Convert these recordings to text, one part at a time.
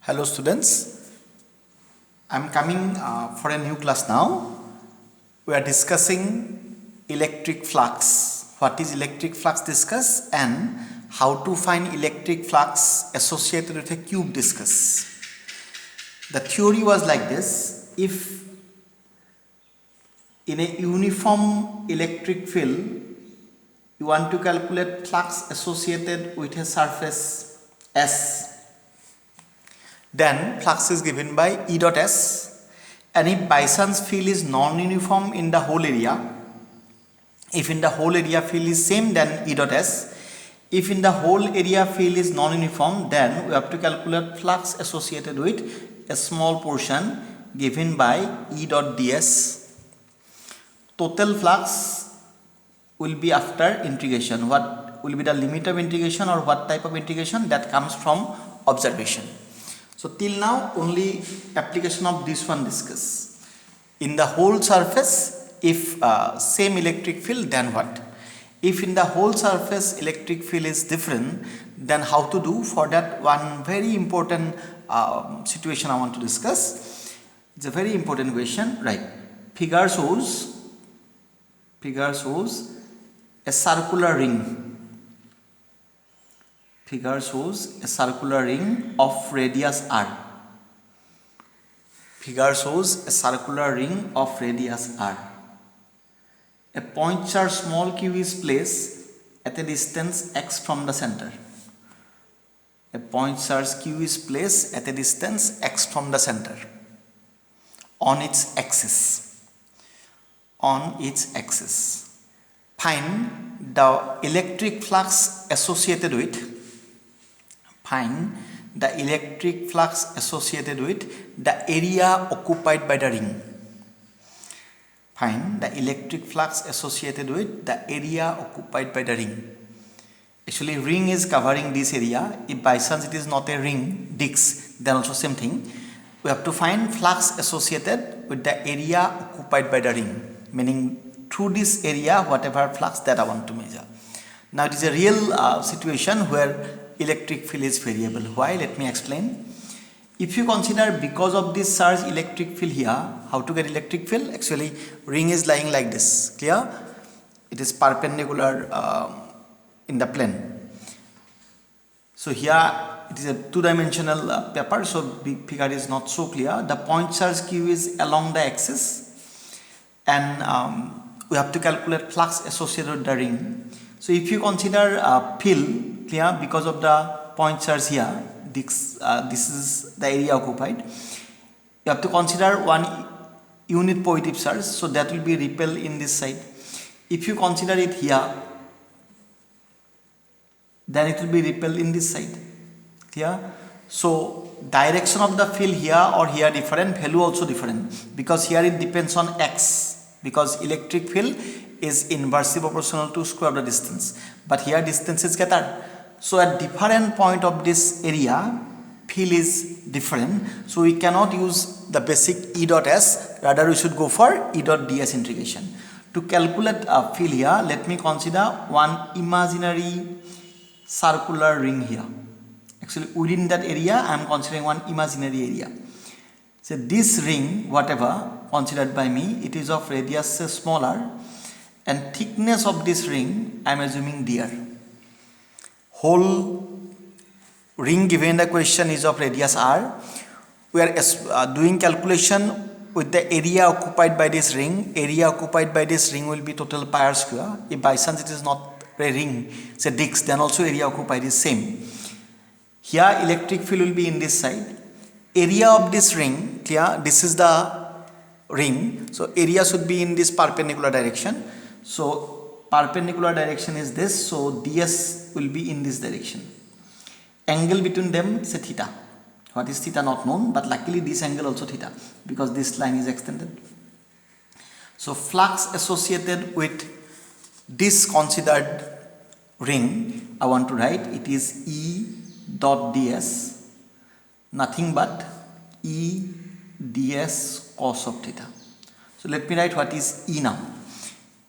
Hello students, I am coming for a new class now. We are discussing electric flux. What is electric flux discuss and how to find electric flux associated with a cube discuss. The theory was like this: if in a uniform electric field you want to calculate flux associated with a surface S, then flux is given by E dot S, and if by chance field is non-uniform in the whole area, if in the whole area field is same, then E dot S. If in the whole area field is non-uniform, then we have to calculate flux associated with a small portion given by E dot ds. Total flux will be after integration. What will be the limit of integration or what type of integration? That comes from observation. So till now only application of this one discuss. In the whole surface, if same electric field, then what? If in the whole surface electric field is different, then how to do? For that, one very important situation I want to discuss. It's a very important question, right? Figure shows a circular ring. Figure shows a circular ring of radius r. Figure shows a circular ring of radius r. A point charge small q is placed at a distance x from the center. A point charge q is placed at a distance x from the center on its axis. Find the electric flux associated with the area occupied by the ring. Find the electric flux associated with the area occupied by the ring. Actually, ring is covering this area. If by chance it is not a ring, disc, then also same thing. We have to find flux associated with the area occupied by the ring, meaning through this area whatever flux that I want to measure. Now it is a real situation where electric field is variable. Why? Let me explain. If you consider because of this charge electric field here, how to get electric field? Actually, ring is lying like this. Clear? It is perpendicular in the plane. So here it is a two-dimensional paper, so figure is not so clear. The point charge q is along the axis, and we have to calculate flux associated with the ring. So if you consider field, clear, because of the point charge here, this is the area occupied. You have to consider one unit positive charge, so that will be repel in this side. If you consider it here, then it will be repel in this side. Clear? So direction of the field here or here different, value also different, because here it depends on x, because electric field is inversely proportional to square of the distance, but here distance is greater. So at different point of this area, field is different, so we cannot use the basic E dot S, rather we should go for E dot ds integration. To calculate a field here, let me consider one imaginary circular ring here. Actually within that area I am considering one imaginary area. So this ring, whatever considered by me, it is of radius smaller, and thickness of this ring I am assuming dr. Whole ring given the question is of radius r. We are doing calculation with the area occupied by this ring. Area occupied by this ring will be total pi r square. If by chance it is not a ring, it's a disc, then also area occupied is same. Here electric field will be in this side. Area of this ring, clear, this is the ring, so area should be in this perpendicular direction. So perpendicular direction is this, so ds will be in this direction. Angle between them is a theta. What is theta not known, but luckily this angle also theta, because this line is extended. So flux associated with this considered ring, I want to write, it is E dot ds, nothing but E ds cos of theta. So let me write what is E now.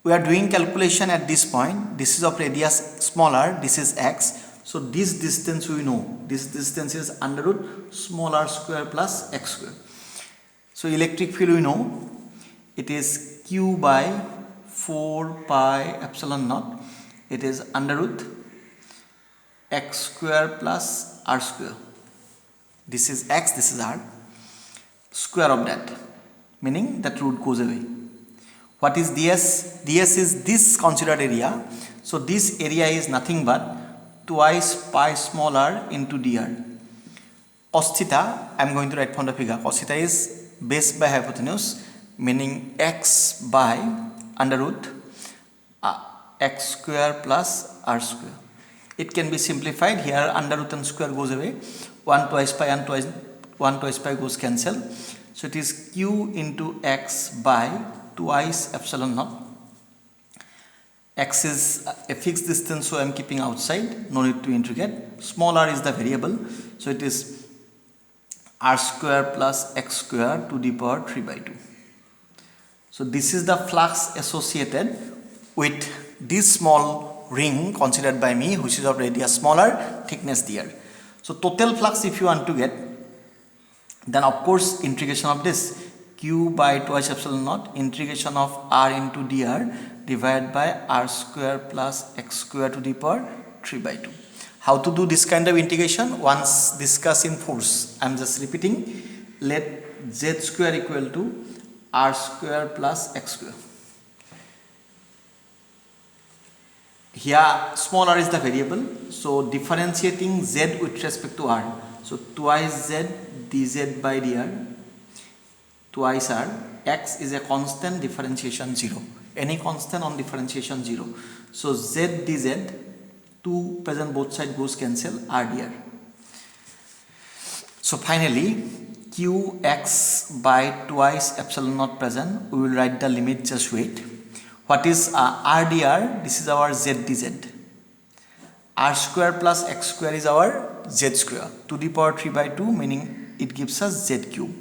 We are doing calculation at this point. This is of radius smaller, this is x. So this distance we know, this distance is under root small r square plus x square. So electric field we know it is q by 4 pi epsilon naught. It is under root x square plus r square. This is x, this is r. Square of that, meaning that root goes away. What is ds? ds is this considered area. So this area is nothing but twice pi small r into dr. Cos theta, I am going to write from the figure. Cos theta is base by hypotenuse, meaning x by under root x square plus r square. It can be simplified. Here under root and square goes away. 1 twice pi and 1 twice pi goes cancel. So it is q into x by twice epsilon naught. X is a fixed distance, so I am keeping outside. No need to integrate. Small r is the variable. So it is r square plus x square to the power 3 by 2. So this is the flux associated with this small ring considered by me, which is of radius smaller, thickness dr. So total flux if you want to get, then of course integration of this q by twice epsilon naught integration of r into dr divided by r square plus x square to the power 3 by 2. How to do this kind of integration? Once discussed in force. I am just repeating. Let z square equal to r square plus x square. Here small r is the variable. So differentiating z with respect to r. So twice z dz by dr twice r. X is a constant, differentiation 0. Any constant on differentiation 0. So z dz, 2 present both side goes cancel, r dr. So finally qx by twice epsilon naught present, we will write the limit, just wait. What is r dr? This is our z dz. R square plus x square is our z square to the power 3 by 2, meaning it gives us z cube.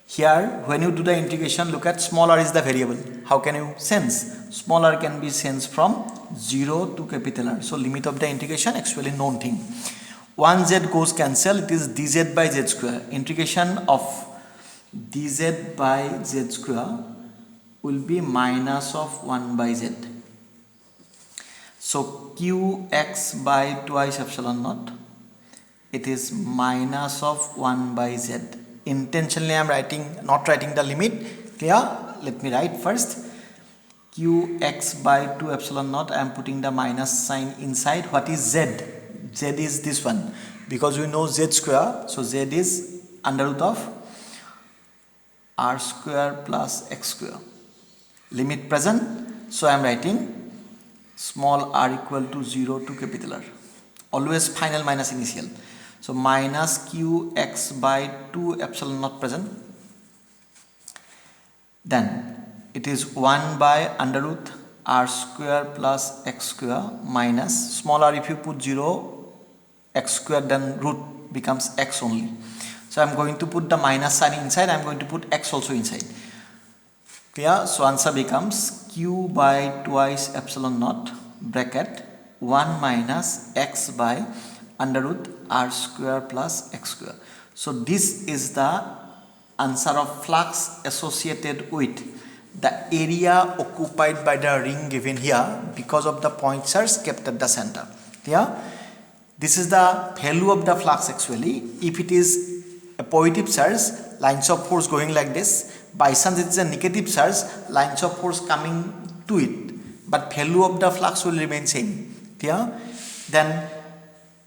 Here when you do the integration, look at small r is the variable. How can you sense? Small r can be sensed from 0 to capital R. So limit of the integration, actually known thing. 1 z goes cancel, it is dz by z square. Integration of dz by z square will be minus of 1 by z. So qx by twice epsilon naught, it is minus of 1 by z. Intentionally I am not writing the limit. Clear? Let me write first. Qx by 2 epsilon naught, I am putting the minus sign inside. What is z? Z is this one, because we know z square. So z is under root of r square plus x square. Limit present. So I am writing small r equal to 0 to capital R. Always final minus initial. So minus qx by 2 epsilon naught present. Then it is 1 by under root r square plus x square minus small r, if you put 0, x square, then root becomes x only. So I am going to put the minus sign inside. I am going to put x also inside. Clear? So answer becomes q by twice epsilon naught bracket 1 minus x by under root r square plus x square. So this is the answer of flux associated with the area occupied by the ring given here because of the point charge kept at the center. Yeah, this is the value of the flux actually. If it is a positive charge, lines of force going like this. By chance it is a negative charge, lines of force coming to it, but value of the flux will remain same. Yeah, then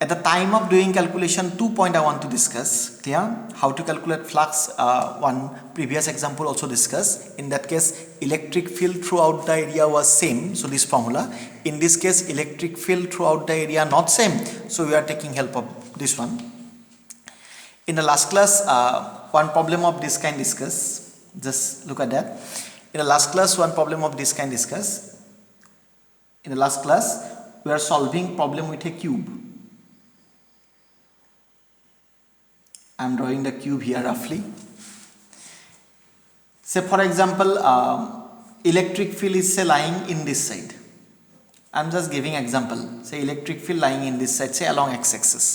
at the time of doing calculation, 2 points I want to discuss. Yeah, how to calculate flux. One previous example also discussed. In that case, electric field throughout the area was same. So this formula. In this case, electric field throughout the area not same. So we are taking help of this one. In the last class, one problem of this kind discussed. Just look at that. In the last class, one problem of this kind discussed. In the last class, we are solving problem with a cube. I am drawing the cube here roughly. Say for example, electric field is say lying in this side. I'm just giving example. Say electric field lying in this side, say along x-axis.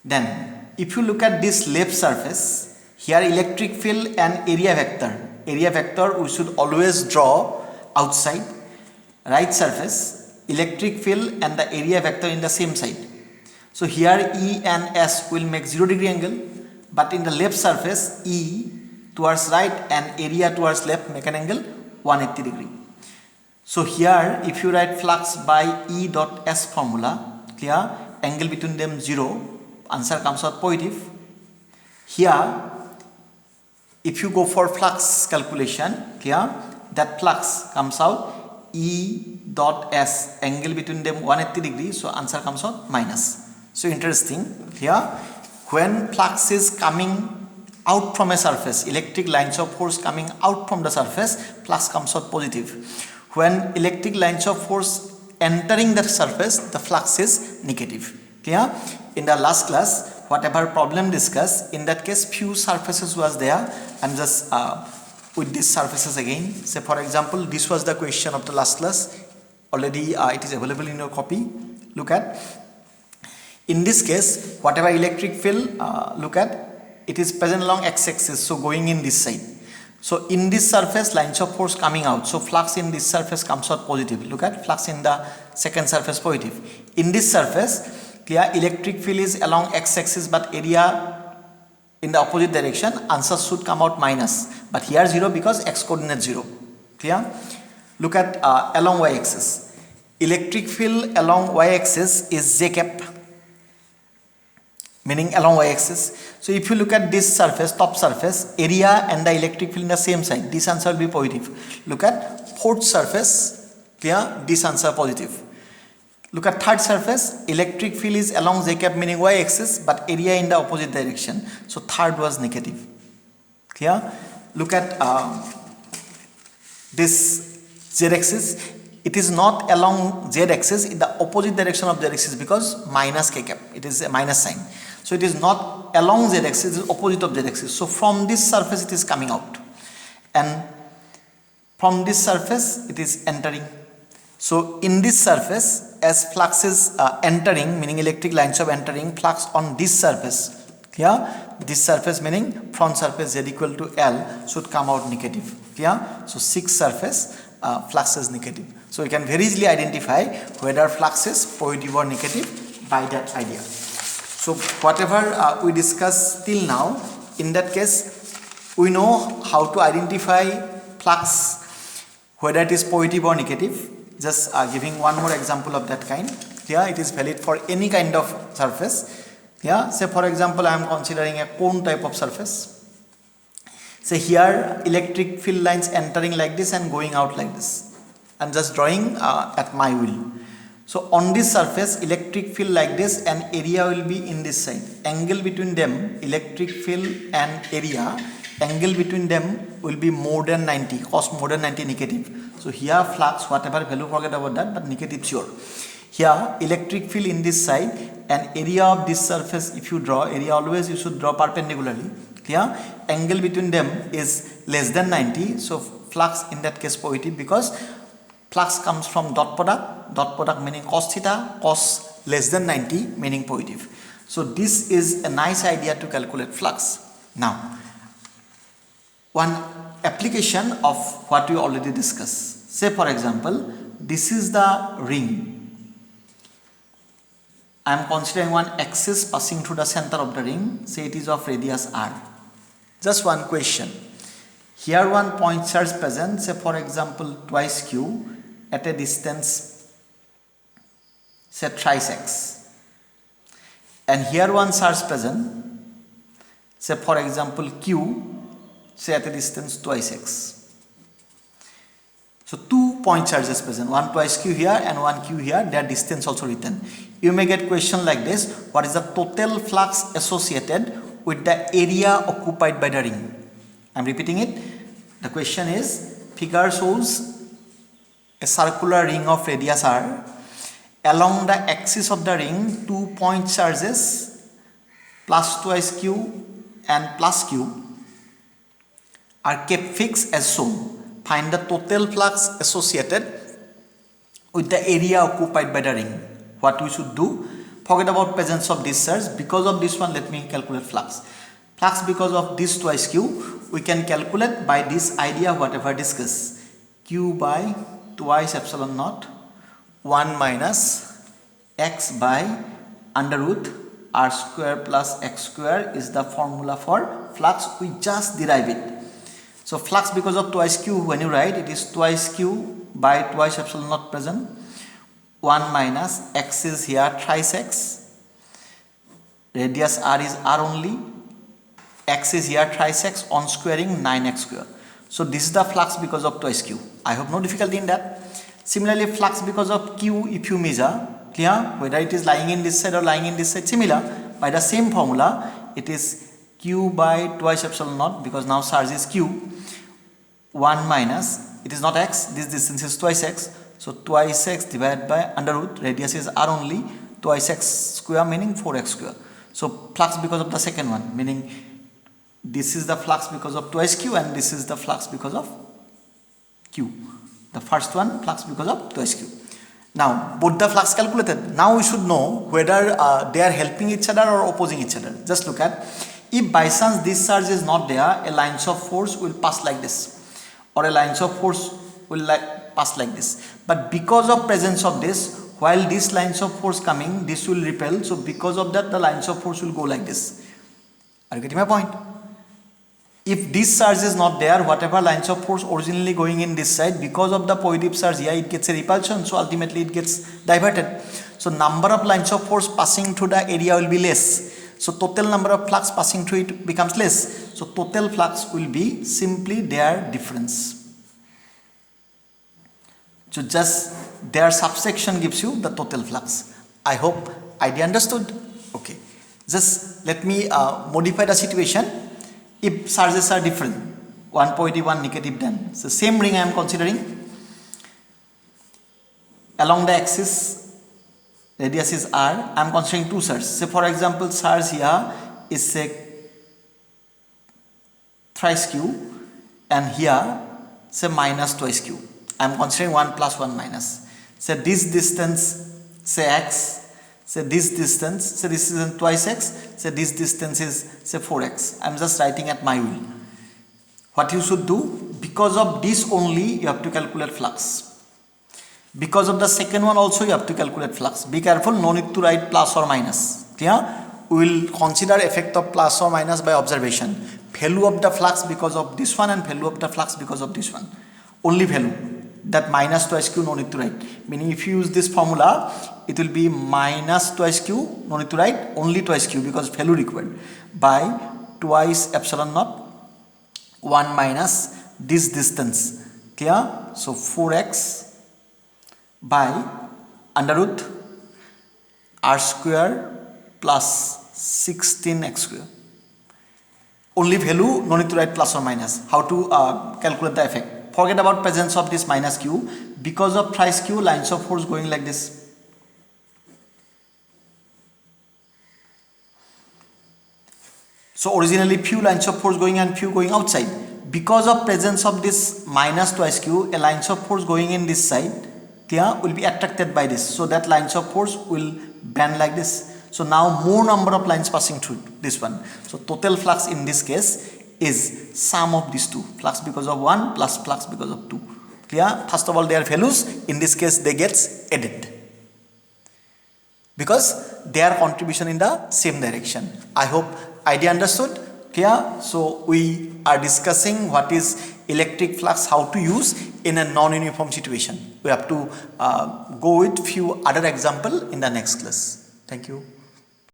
Then if you look at this left surface, here electric field and area vector we should always draw outside. Right surface, electric field and the area vector in the same side. So here E and S will make 0 degree angle, but in the left surface E towards right and area towards left make an angle 180 degree. So here if you write flux by E dot S formula, clear, angle between them 0, answer comes out positive. Here if you go for flux calculation, clear, that flux comes out E dot S, angle between them 180 degree, so answer comes out minus. So interesting, here when flux is coming out from a surface, electric lines of force coming out from the surface, flux comes out positive. When electric lines of force entering the surface, the flux is negative. Clear? In the last class, whatever problem discussed, in that case few surfaces was there. I'm just with these surfaces again. Say for example, this was the question of the last class. Already it is available in your copy. Look at. In this case, whatever electric field, look at, it is present along x-axis, so going in this side. So in this surface, lines of force coming out, so flux in this surface comes out positive. Look at, flux in the second surface positive. In this surface, clear, electric field is along x-axis but area in the opposite direction, answer should come out minus, but here 0 because x coordinate 0. Clear? Look at along y-axis. Electric field along y-axis is j cap, meaning along y-axis. So if you look at this surface, top surface, area and the electric field in the same side, this answer will be positive. Look at fourth surface, clear, this answer positive. Look at third surface, electric field is along j cap, meaning y-axis, but area in the opposite direction, so third was negative. Clear? Look at this z-axis, it is not along z-axis, in the opposite direction of z-axis because minus k cap, it is a minus sign. So it is not along z-axis, it is opposite of z-axis. So from this surface it is coming out, and from this surface it is entering. So in this surface, as flux is entering, meaning electric lines of entering, flux on this surface, clear, this surface meaning front surface z equal to L should come out negative. Clear? So 6 surface flux is negative. So you can very easily identify whether flux is positive or negative by that idea. So whatever we discussed till now, in that case we know how to identify flux, whether it is positive or negative. Just giving one more example of that kind. Here it is valid for any kind of surface. Yeah, say for example I am considering a cone type of surface. Say here electric field lines entering like this and going out like this. I am just drawing at my will. So on this surface electric field like this and area will be in this side. Angle between them, electric field and area, angle between them will be more than 90, cos more than 90 negative. So here flux, whatever value, forget about that, but negative sure. Here electric field in this side and area of this surface, if you draw, area always you should draw perpendicularly. Clear? Angle between them is less than 90, so flux in that case positive because flux comes from dot product meaning cos theta, cos less than 90 meaning positive. So this is a nice idea to calculate flux. Now, one application of what we already discussed. Say for example, this is the ring. I am considering one axis passing through the center of the ring. Say it is of radius r. Just one question. Here one point charge present, say for example twice q at a distance say thrice x. And here one charge present, say for example q, say at a distance twice x. So 2 point charges present, one twice q here and one q here, their distance also written. You may get question like this: what is the total flux associated with the area occupied by the ring? I am repeating it. The question is, figure shows a circular ring of radius r. Along the axis of the ring, 2 point charges plus twice q and plus q are kept fixed as shown. Find the total flux associated with the area occupied by the ring. What we should do? Forget about presence of this charge. Because of this one, let me calculate flux. Flux because of this twice q, we can calculate by this idea whatever discussed. Q by twice epsilon naught 1 minus x by under root r square plus x square is the formula for flux. We just derive it. So flux because of twice q, when you write, it is twice q by twice epsilon naught present, 1 minus x is here thrice x, radius r is r only, x is here thrice x, on squaring 9x square. So this is the flux because of twice q. I have no difficulty in that. Similarly, flux because of q, if you measure, clear, whether it is lying in this side or lying in this side, similar, by the same formula, it is q by twice epsilon naught, because now charge is q, 1 minus, it is not x, this distance is twice x, so twice x divided by under root, radius is r only, twice x square meaning 4x square. So flux because of the second one, meaning this is the flux because of twice q and this is the flux because of q. The first one, flux because of twice q. Now both the flux calculated. Now we should know whether they are helping each other or opposing each other. Just look at, if by chance this charge is not there, a lines of force will pass like this, or a lines of force will pass like this. But because of presence of this, while these lines of force coming, this will repel. So because of that, the lines of force will go like this. Are you getting my point? If this charge is not there, whatever lines of force originally going in this side, because of the positive charge here, it gets a repulsion, so ultimately it gets diverted. So number of lines of force passing through the area will be less. So total number of flux passing through it becomes less. So total flux will be simply their difference. So just their subsection gives you the total flux. I hope idea understood. Okay. Just let me modify the situation. If charges are different, one positive, one negative, then so same ring I am considering. Along the axis, radius is r. I am considering two charges. Say for example, charge here is say thrice q, and here say minus twice q. I am considering 1 plus 1 minus. Say this distance, say x. Say this distance, say this is twice x, say this distance is say 4x. I am just writing at my will. What you should do, because of this only you have to calculate flux. Because of the second one also you have to calculate flux. Be careful, no need to write plus or minus. Clear? We will consider effect of plus or minus by observation. Value of the flux because of this one and value of the flux because of this one. Only value. That minus twice q no need to write. Meaning if you use this formula, it will be minus twice q, no need to write, only twice q because value required, by twice epsilon naught 1 minus this distance. Clear? So 4x by under root r square plus 16x square. Only value, no need to write plus or minus. How to calculate the effect? Forget about presence of this minus q. Because of thrice q, lines of force going like this. So originally few lines of force going and few going outside. Because of presence of this minus twice q, a lines of force going in this side, clear, will be attracted by this. So that lines of force will bend like this. So now more number of lines passing through this one. So total flux in this case is sum of these two. Flux because of 1 plus flux because of 2. Clear? First of all, their values, in this case they get added, because their contribution in the same direction. I hope idea understood. Clear? So we are discussing what is electric flux, how to use in a non-uniform situation. We have to go with few other example in the next class. Thank you.